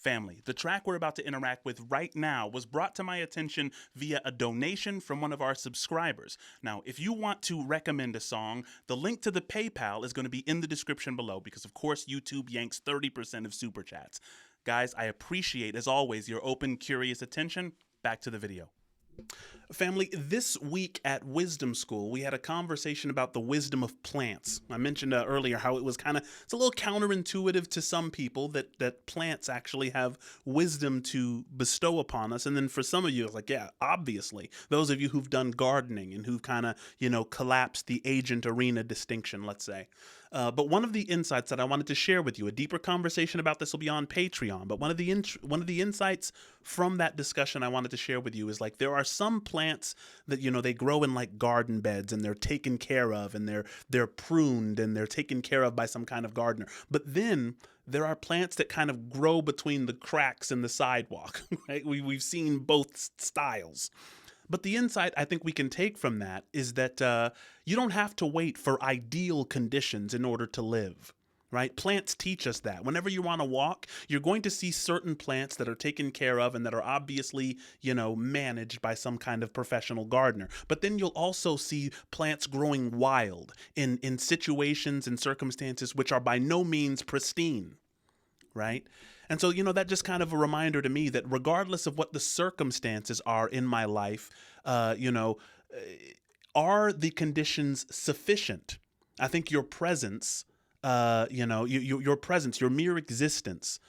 Family, the track we're about to interact with right now was brought to my attention via a donation from one of our subscribers. Now, if you want to recommend a song, the link to the PayPal is going to be in the description below because, of course, YouTube yanks 30% of super chats. Guys, I appreciate, as always, your open, curious attention. Back to the video. Family, this week at Wisdom School, we had a conversation about the wisdom of plants. I mentioned earlier how it was it's a little counterintuitive to some people that plants actually have wisdom to bestow upon us. And then for some of you, it's like, yeah, obviously, those of you who've done gardening and who've collapsed the agent arena distinction, let's say. But one of the insights that I wanted to share with you, a deeper conversation about this will be on Patreon, but one of the insights from that discussion I wanted to share with you is like there are some plants that, they grow in like garden beds and they're taken care of and they're pruned and they're taken care of by some kind of gardener. But then there are plants that kind of grow between the cracks in the sidewalk, right? We've seen both styles. But the insight I think we can take from that is that you don't have to wait for ideal conditions in order to live, right? Plants teach us that. Whenever you want to walk, you're going to see certain plants that are taken care of and that are obviously, managed by some kind of professional gardener. But then you'll also see plants growing wild in situations and circumstances which are by no means pristine, right? And so, that just kind of a reminder to me that regardless of what the circumstances are in my life, are the conditions sufficient? I think your presence, your presence, your mere existence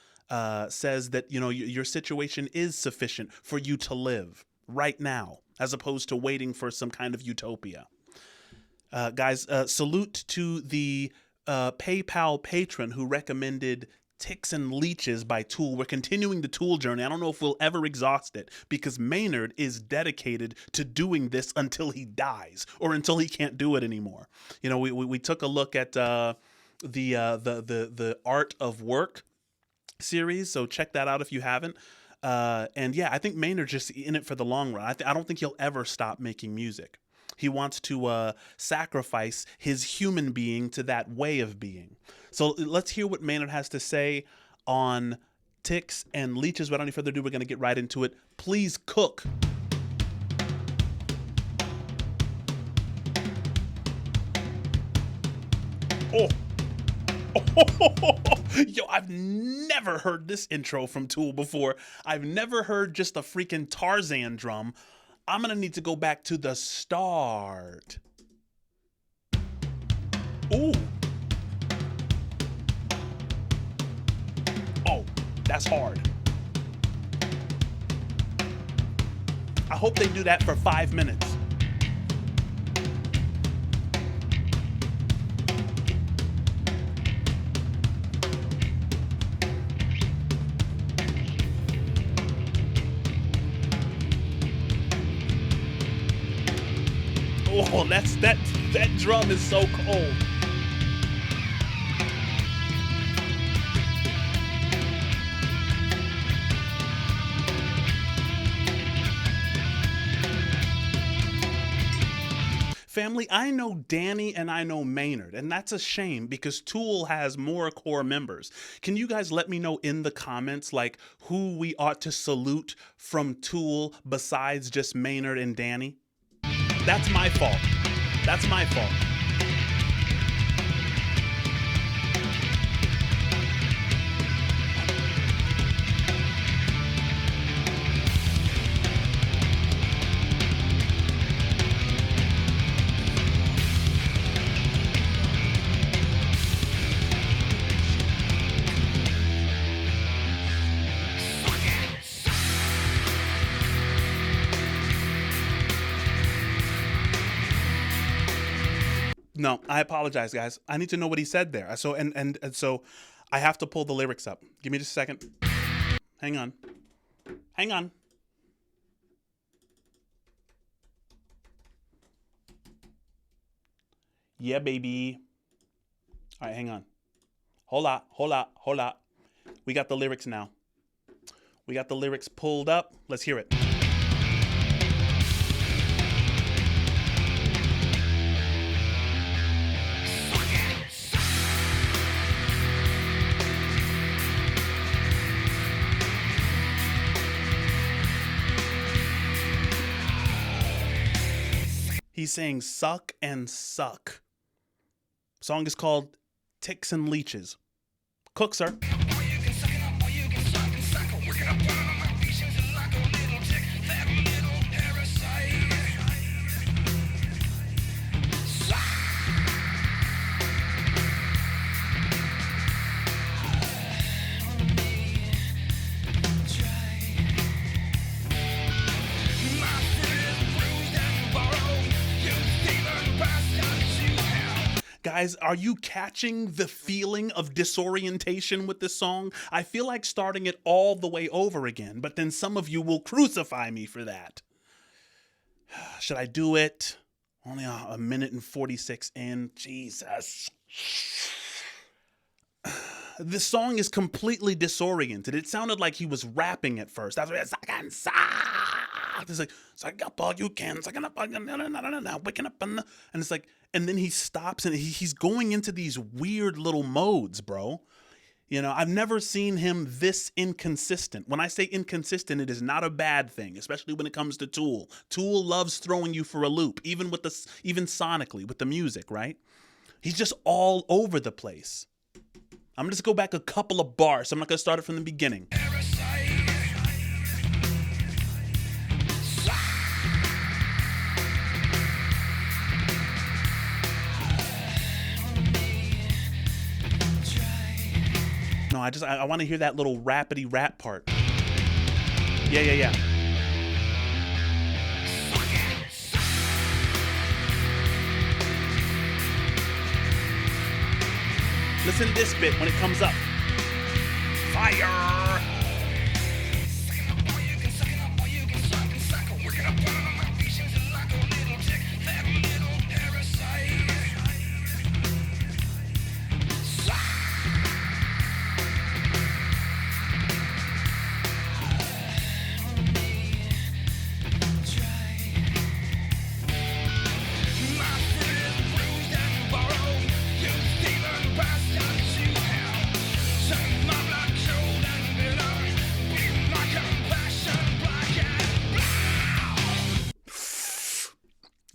says that, your situation is sufficient for you to live right now, as opposed to waiting for some kind of utopia. Guys, salute to the PayPal patron who recommended Ticks and Leeches by Tool. We're continuing the Tool journey. I don't know if we'll ever exhaust it because Maynard is dedicated to doing this until he dies or until he can't do it anymore. We took a look at the Art of Work series, so check that out if you haven't. And yeah, I think Maynard's just in it for the long run. I don't think he'll ever stop making music. He wants to sacrifice his human being to that way of being. So let's hear what Maynard has to say on Ticks and Leeches. Without any further ado, we're going to get right into it. Please cook. Oh. Yo, I've never heard this intro from Tool before. I've never heard just a freaking Tarzan drum. I'm going to need to go back to the start. Ooh. Oh, that's hard. I hope they do that for 5 minutes. Oh, that drum is so cold. Family, I know Danny and I know Maynard, and that's a shame because Tool has more core members. Can you guys let me know in the comments like who we ought to salute from Tool besides just Maynard and Danny? That's my fault. That's my fault. No, I apologize, guys. I need to know what he said there. So so I have to pull the lyrics up. Give me just a second. Hang on. Hang on. Yeah, baby. All right, hang on. Hold up. We got the lyrics now. We got the lyrics pulled up. Let's hear it. He's saying suck and suck. Song is called Ticks and Leeches. Cook, sir. Guys, are you catching the feeling of disorientation with this song? I feel like starting it all the way over again, but then some of you will crucify me for that. Should I do it? Only a minute and 46 in. Jesus. This song is completely disoriented. It sounded like he was rapping at first. That's what it's like. It's like, suck up all you can. Waking up, and it's like, and then he stops and he's going into these weird little modes, bro. You know, I've never seen him this inconsistent. When I say inconsistent, it is not a bad thing, especially when it comes to Tool. Tool loves throwing you for a loop, even sonically with the music, right? He's just all over the place. I'm gonna just go back a couple of bars. I'm not gonna start it from the beginning. No, I want to hear that little rapidy rap part. Yeah. Listen to this bit when it comes up. Fire!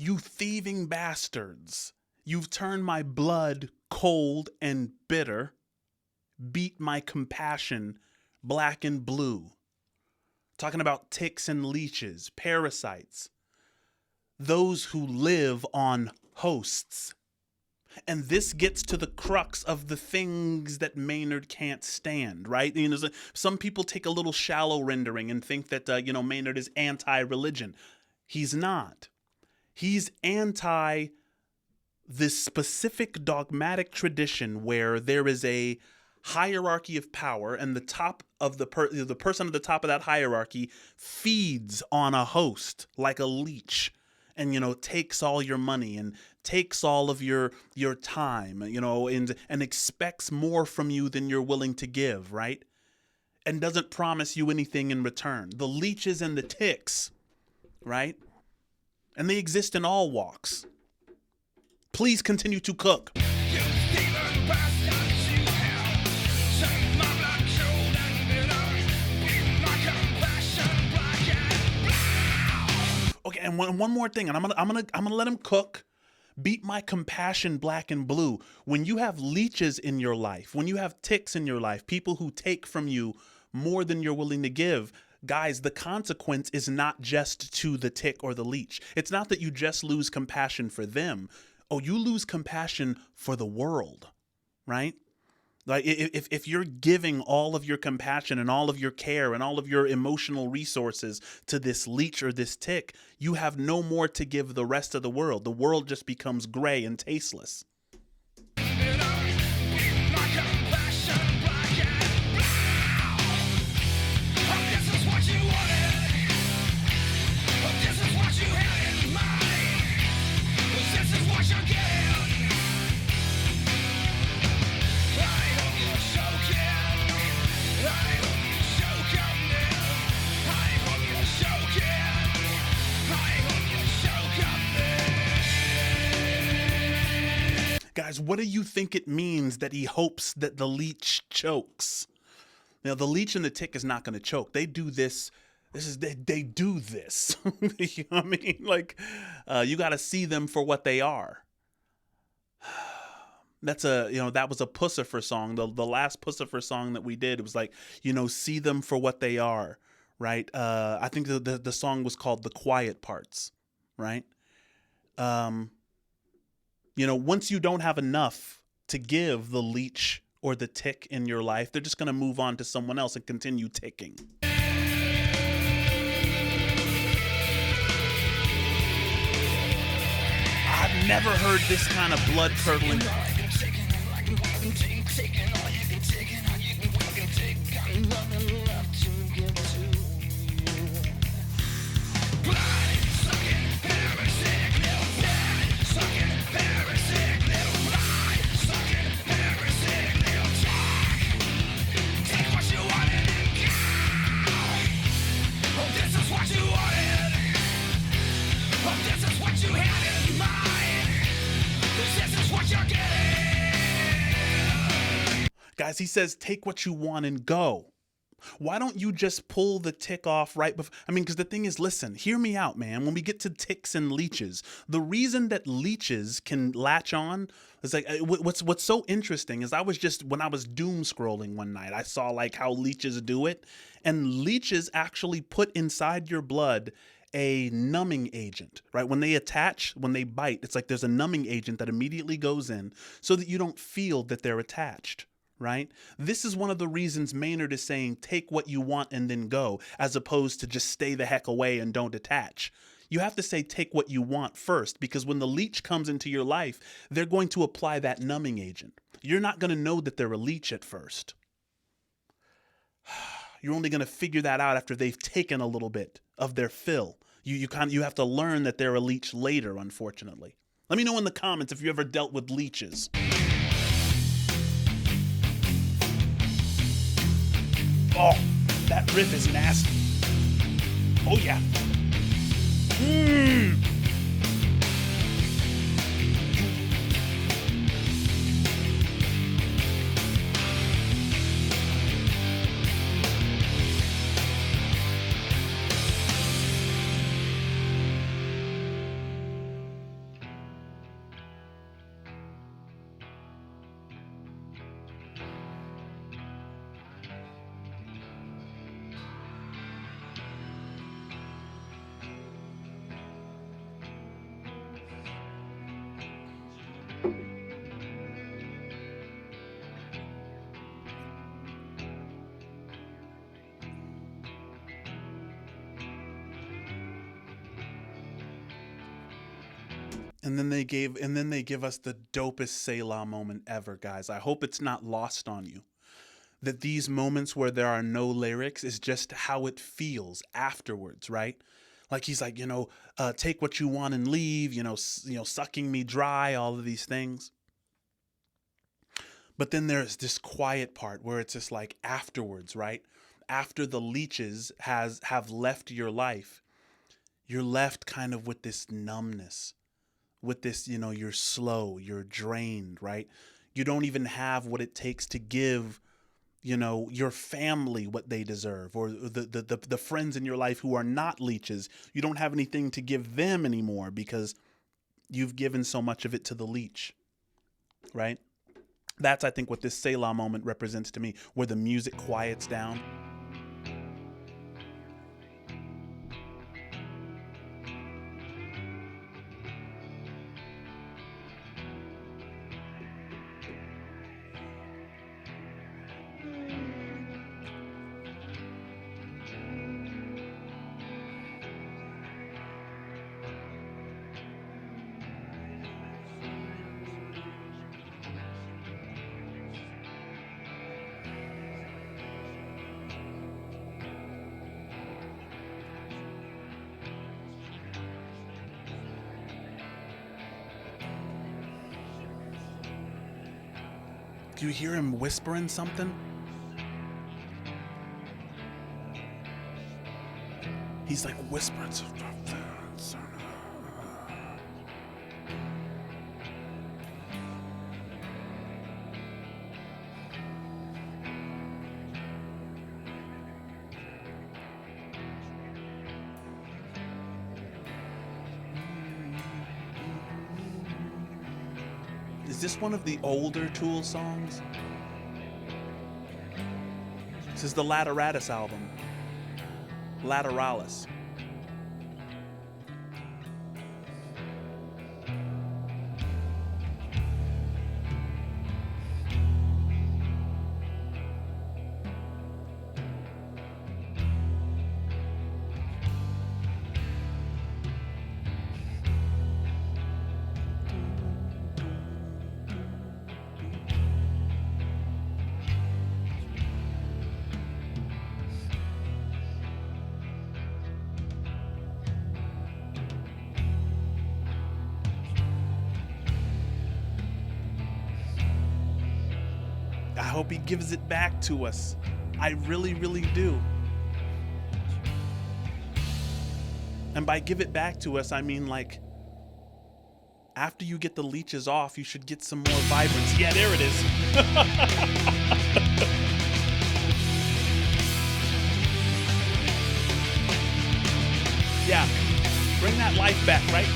You thieving bastards, you've turned my blood cold and bitter, beat my compassion black and blue. Talking about ticks and leeches, parasites, those who live on hosts. And this gets to the crux of the things that Maynard can't stand, right? You know, some people take a little shallow rendering and think that, Maynard is anti-religion. He's not. He's anti this specific dogmatic tradition where there is a hierarchy of power, and the top of the person at the top of that hierarchy feeds on a host like a leech, and takes all your money and takes all of your time, and expects more from you than you're willing to give, right? And doesn't promise you anything in return. The leeches and the ticks, right? And they exist in all walks. Please continue to cook. Okay, and one more thing, and I'm gonna let him cook. Beat my compassion black and blue. When you have leeches in your life, when you have ticks in your life, people who take from you more than you're willing to give, guys, the consequence is not just to the tick or the leech. It's not that you just lose compassion for them. Oh, you lose compassion for the world, right? Like if you're giving all of your compassion and all of your care and all of your emotional resources to this leech or this tick, you have no more to give the rest of the world. The world just becomes gray and tasteless. Guys, what do you think it means that he hopes that the leech chokes? Now, the leech and the tick is not going to choke. They do this This is they do this. You know what I mean? Like, you got to see them for what they are. That's that was a Pussifer song. The last Pussifer song that we did, it was like, see them for what they are, right? I think the song was called The Quiet Parts, right? Once you don't have enough to give the leech or the tick in your life, they're just going to move on to someone else and continue ticking. I've never heard this kind of blood-curdling. Guys, he says, take what you want and go. Why don't you just pull the tick off right before? Because the thing is, listen, hear me out, man. When we get to ticks and leeches, the reason that leeches can latch on is like, what's so interesting is when I was doom scrolling one night, I saw like how leeches do it, and leeches actually put inside your blood a numbing agent, right? When they attach, when they bite, it's like there's a numbing agent that immediately goes in so that you don't feel that they're attached. Right? This is one of the reasons Maynard is saying take what you want and then go, as opposed to just stay the heck away and don't attach. You have to say take what you want first, because when the leech comes into your life, they're going to apply that numbing agent. You're not going to know that they're a leech at first. You're only going to figure that out after they've taken a little bit of their fill. You have to learn that they're a leech later, unfortunately. Let me know in the comments if you ever dealt with leeches. Oh, that riff is nasty. Oh, yeah. And then they give us the dopest Selah moment ever, guys. I hope it's not lost on you that these moments where there are no lyrics is just how it feels afterwards, right? Like he's like, take what you want and leave, sucking me dry, all of these things. But then there's this quiet part where it's just like afterwards, right? After the leeches have left your life, you're left kind of with this numbness. With this, you're slow, you're drained, right? You don't even have what it takes to give, your family what they deserve, or the friends in your life who are not leeches. You don't have anything to give them anymore because you've given so much of it to the leech, right? That's, I think, what this Selah moment represents to me, where the music quiets down. Do you hear him whispering something? He's like whispering something. Is this one of the older Tool songs? This is the Lateratus album. Lateralis. I hope he gives it back to us. I really, really do. And by give it back to us, I mean like, after you get the leeches off, you should get some more vibrance. Yeah, there it is. Yeah, bring that life back, right?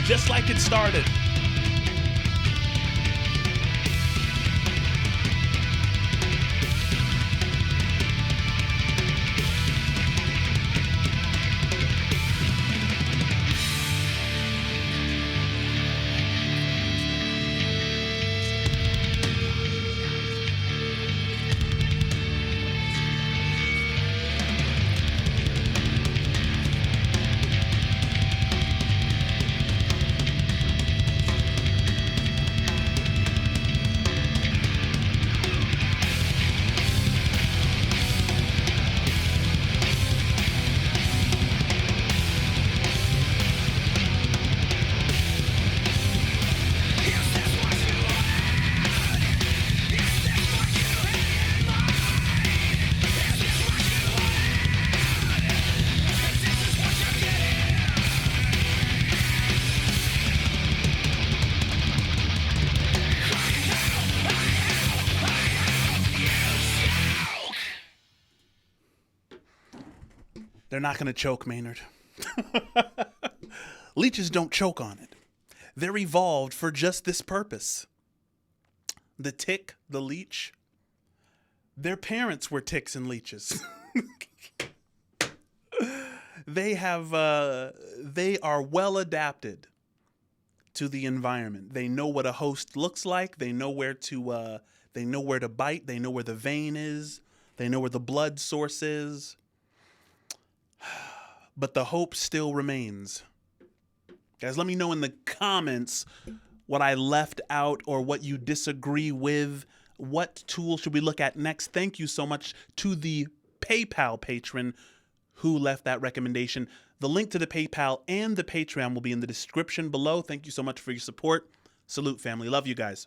Just like it started. They're not going to choke, Maynard. Leeches don't choke on it. They're evolved for just this purpose. The tick, the leech, their parents were ticks and leeches. They are well adapted to the environment. They know what a host looks like. They know where to bite. They know where the vein is. They know where the blood source is. But the hope still remains. Guys, let me know in the comments what I left out or what you disagree with. What tool should we look at next? Thank you so much to the PayPal patron who left that recommendation. The link to the PayPal and the Patreon will be in the description below. Thank you so much for your support. Salute, family. Love you guys.